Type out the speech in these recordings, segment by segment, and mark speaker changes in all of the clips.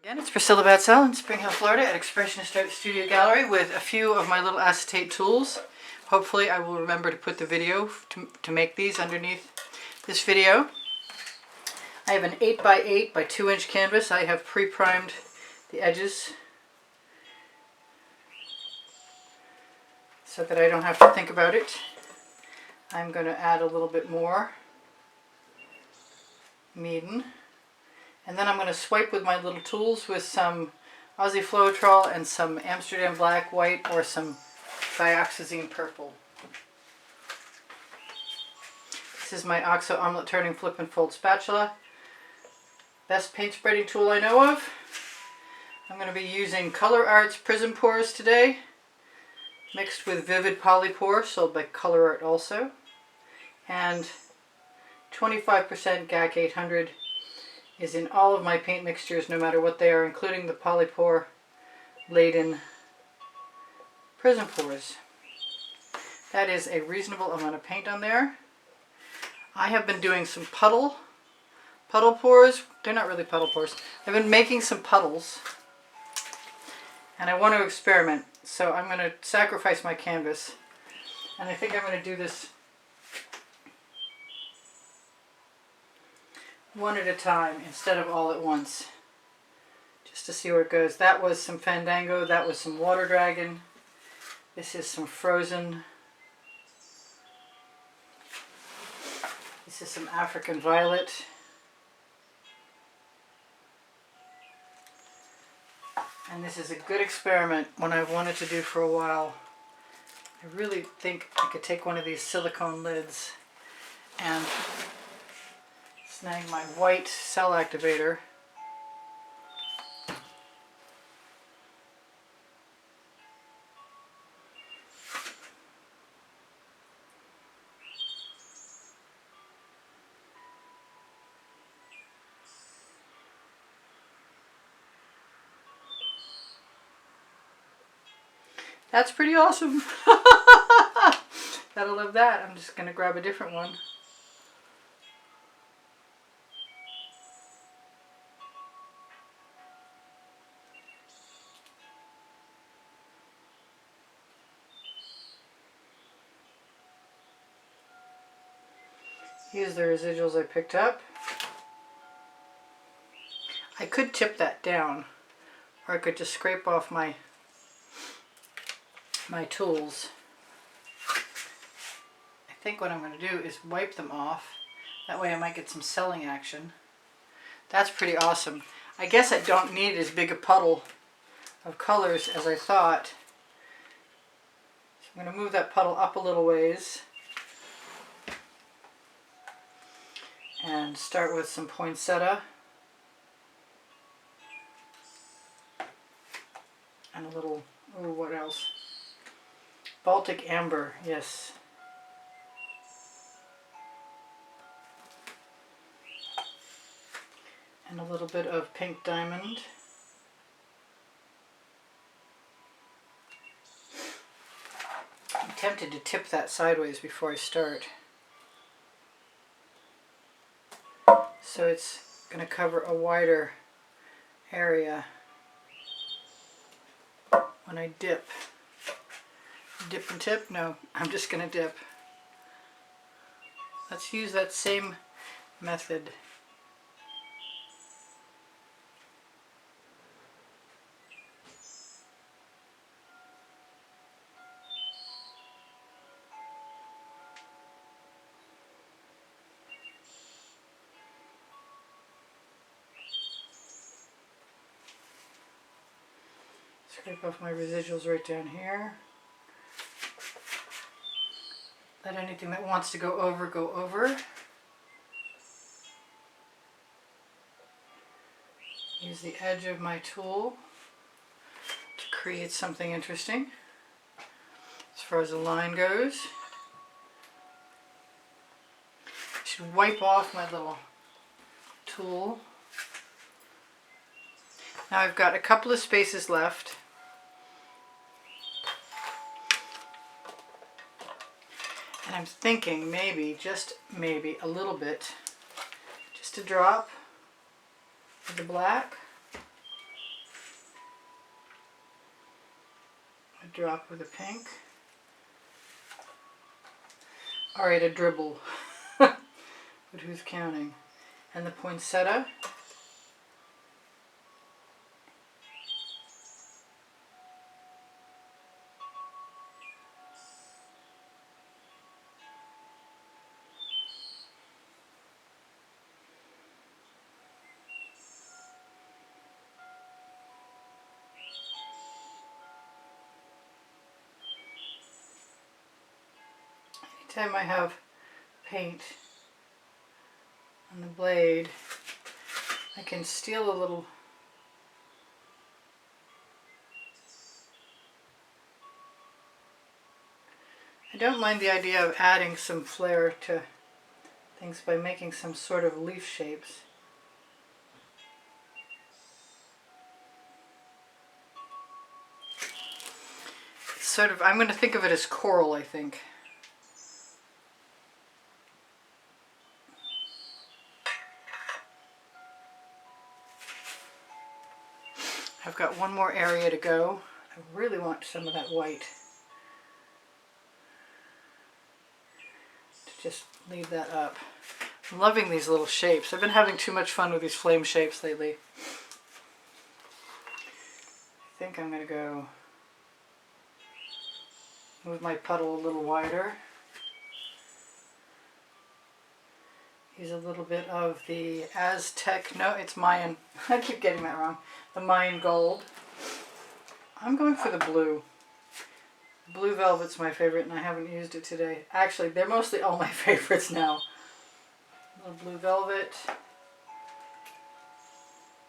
Speaker 1: Again, it's Priscilla Batzell in Spring Hill, Florida at Expressionist Art Studio Gallery with a few of my little acetate tools. Hopefully I will remember to put the video to make these underneath this video. I have an 8x8 by 2 inch canvas. I have pre-primed the edges so that I don't have to think about it. I'm going to add a little bit more Meaden. And then I'm going to swipe with my little tools with some Aussie Floetrol and some Amsterdam black, white, or some Dioxazine purple. This is my OXO omelet turning flip and fold spatula. Best paint spreading tool I know of. I'm going to be using Colour Arte's Prism Pours today, mixed with Vivid Polypore, sold by Colour Arte also, and 25% GAC 800 is in all of my paint mixtures, no matter what they are, including the Polypore laden Prism Pours. That is a reasonable amount of paint on there. I have been doing some puddle pours. They're not really puddle pours. I've been making some puddles, and I want to experiment. So I'm going to sacrifice my canvas, and I think I'm going to do this one at a time instead of all at once, just to see where it goes. That was some Fandango, that was some Water Dragon, this is some Frozen, this is some African Violet, and this is a good experiment, one I've wanted to do for a while. I really think I could take one of these silicone lids and snag my white cell activator That's pretty awesome. Gotta love that. I'm just gonna grab a different one. Here's the residuals I picked up. I could tip that down, or I could just scrape off my tools. I think what I'm going to do is wipe them off. That way I might get some selling action. That's pretty awesome. I guess I don't need as big a puddle of colors as I thought. So I'm going to move that puddle up a little ways and start with some poinsettia and a little, oh, what else? Baltic amber, yes. And a little bit of pink diamond. I'm tempted to tip that sideways before I start. So it's going to cover a wider area when I dip. Dip and tip? No, I'm just going to dip. Let's use that same method. Scrape off my residuals right down here. Let anything that wants to go over, go over. Use the edge of my tool to create something interesting as far as the line goes. I should wipe off my little tool. Now I've got a couple of spaces left. And I'm thinking maybe, just maybe, a little bit, just a drop of the black. drop of the pink. Alright, a dribble. But who's counting? And the poinsettia. Anytime I have paint on the blade, I can steal a little I don't mind the idea of adding some flair to things by making some sort of leaf shapes. It's sort of, I'm going to think of it as coral, I think. I've got one more area to go. I really want some of that white. To just leave that up. I'm loving these little shapes. I've been having too much fun with these flame shapes lately. I think I'm going to go move my puddle a little wider. Use a little bit of the Aztec, no, it's Mayan. I keep getting that wrong. The Mayan gold. I'm going for the blue. Blue velvet's my favorite and I haven't used it today. Actually, they're mostly all my favorites now. A little blue velvet.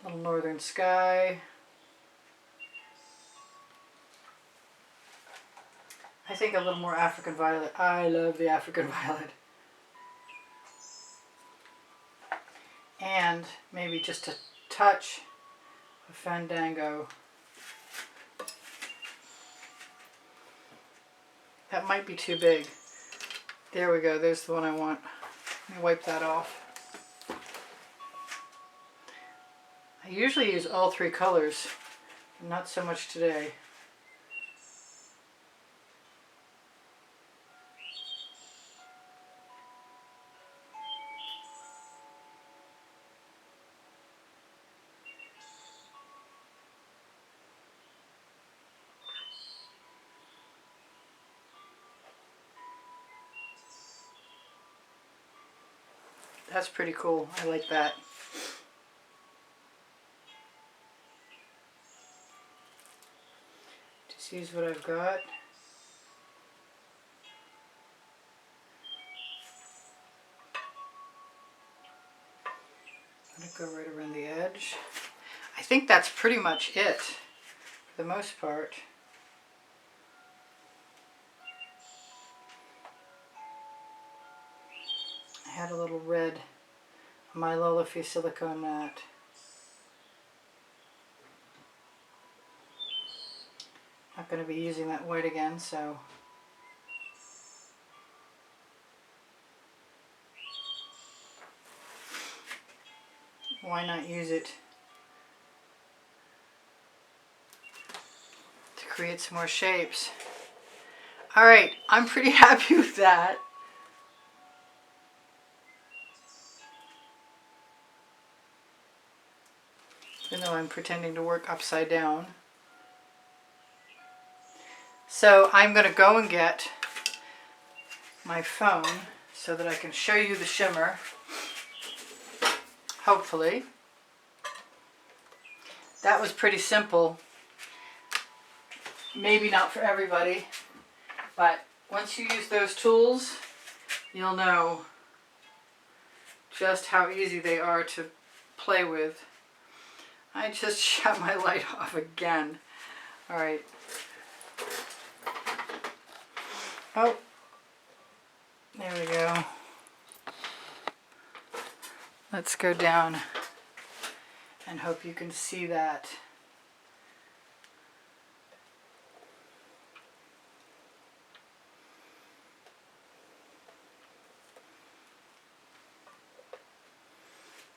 Speaker 1: A little northern sky. I think a little more African violet. I love the African violet. And maybe just a touch of Fandango. That might be too big. There we go, there's the one I want. Let me wipe that off. I usually use all three colors, but not so much today. That's pretty cool. I like that. Just use what I've got. Let it go right around the edge. I think that's pretty much it for the most part. I had a little red Mylolephy silicone mat. Not going to be using that white again, so why not use it to create some more shapes. Alright, I'm pretty happy with that. Even though I'm pretending to work upside down. So I'm going to go and get my phone so that I can show you the shimmer. Hopefully. That was pretty simple. Maybe not for everybody, but once you use those tools, you'll know just how easy they are to play with. I just shut my light off again. Alright. Oh, there we go. Let's go down and hope you can see that.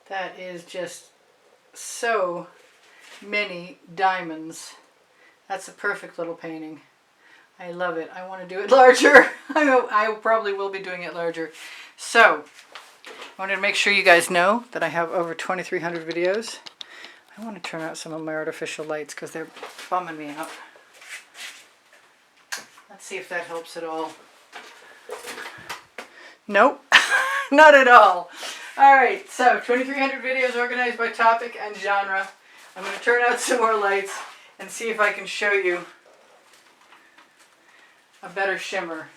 Speaker 1: That is just so many diamonds. That's a perfect little painting. I love it. I want to do it larger. I probably will be doing it larger. So, I wanted to make sure you guys know that I have over 2,300 videos. I want to turn out some of my artificial lights because they're bumming me out. Let's see if that helps at all. Nope, not at all. Alright, so 2,300 videos organized by topic and genre. I'm going to turn out some more lights and see if I can show you a better shimmer.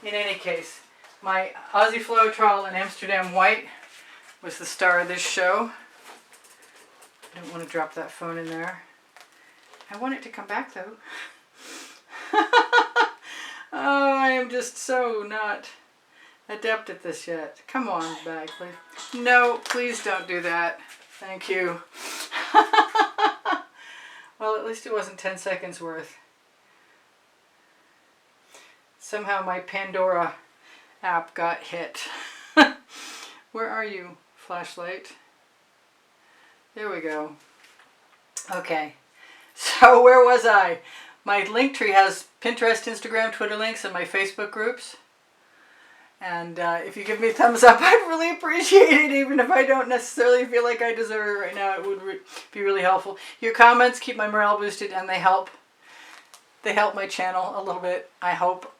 Speaker 1: In any case, my Aussie Floetrol and Amsterdam White was the star of this show. I don't want to drop that phone in there. I want it to come back though. Oh, I am just so not adept at this yet. Come on, bag, please. No, please don't do that. Thank you. Well, at least it wasn't 10 seconds worth. Somehow my Pandora app got hit. Where are you, flashlight? There we go. Okay, so where was I? My link tree has Pinterest, Instagram, Twitter links, and my Facebook groups. And if you give me a thumbs up, I'd really appreciate it, even if I don't necessarily feel like I deserve it right now. It would be really helpful. Your comments keep my morale boosted, and they help. They help my channel a little bit, I hope.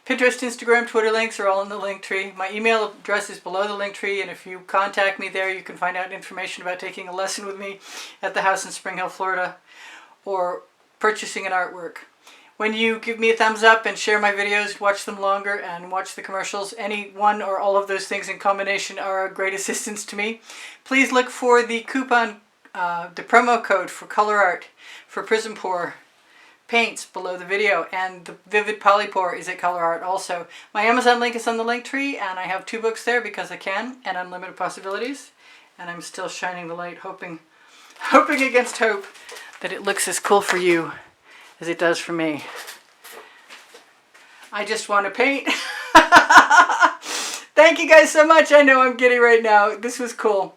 Speaker 1: Pinterest, Instagram, Twitter links are all in the link tree. My email address is below the link tree, and if you contact me there, you can find out information about taking a lesson with me at the house in Spring Hill, Florida, or purchasing an artwork. When you give me a thumbs up and share my videos, watch them longer, and watch the commercials, any one or all of those things in combination are a great assistance to me. Please look for the coupon, the promo code for Colour Arte for Prism Pour paints below the video, and the Vivid Polypore is at Colour Arte also. My Amazon link is on the link tree, and I have 2 books there because I can, and Unlimited Possibilities. And I'm still shining the light, hoping against hope that it looks as cool for you as it does for me. I just want to paint. Thank you guys so much. I know I'm giddy right now. This was cool.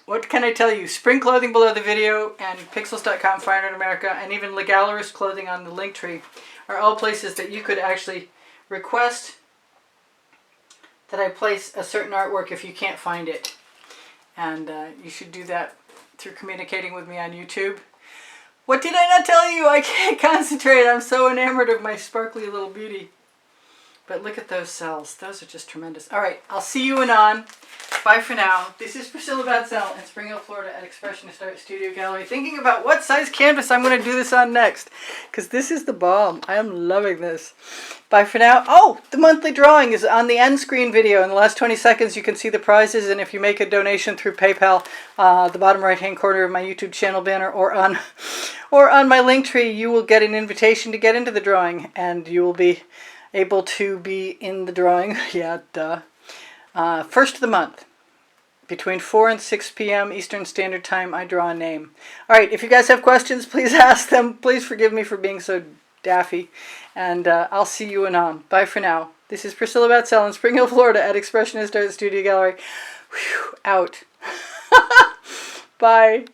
Speaker 1: What can I tell you? Spring clothing below the video, and pixels.com, Fine Art America, and even Legalerist clothing on the link tree are all places that you could actually request that I place a certain artwork if you can't find it. And you should do that through communicating with me on YouTube. What did I not tell you? I can't concentrate. I'm so enamored of my sparkly little beauty. But look at those cells. Those are just tremendous. All right, I'll see you anon. Bye for now. This is Priscilla Batzell in Spring Hill, Florida at Expressionist Art Studio Gallery, thinking about what size canvas I'm going to do this on next, because this is the bomb. I am loving this. Bye for now. Oh, the monthly drawing is on the end screen video. In the last 20 seconds, you can see the prizes, and if you make a donation through PayPal, the bottom right-hand corner of my YouTube channel banner, or on my link tree, you will get an invitation to get into the drawing, and you will be able to be in the drawing. Yeah, duh. First of the month, between 4 and 6 p.m. Eastern Standard Time, I draw a name. All right, if you guys have questions, please ask them. Please forgive me for being so daffy, and I'll see you anon. Bye for now. This is Priscilla Batzell in Spring Hill, Florida at Expressionist Art Studio Gallery. Whew, out. Bye.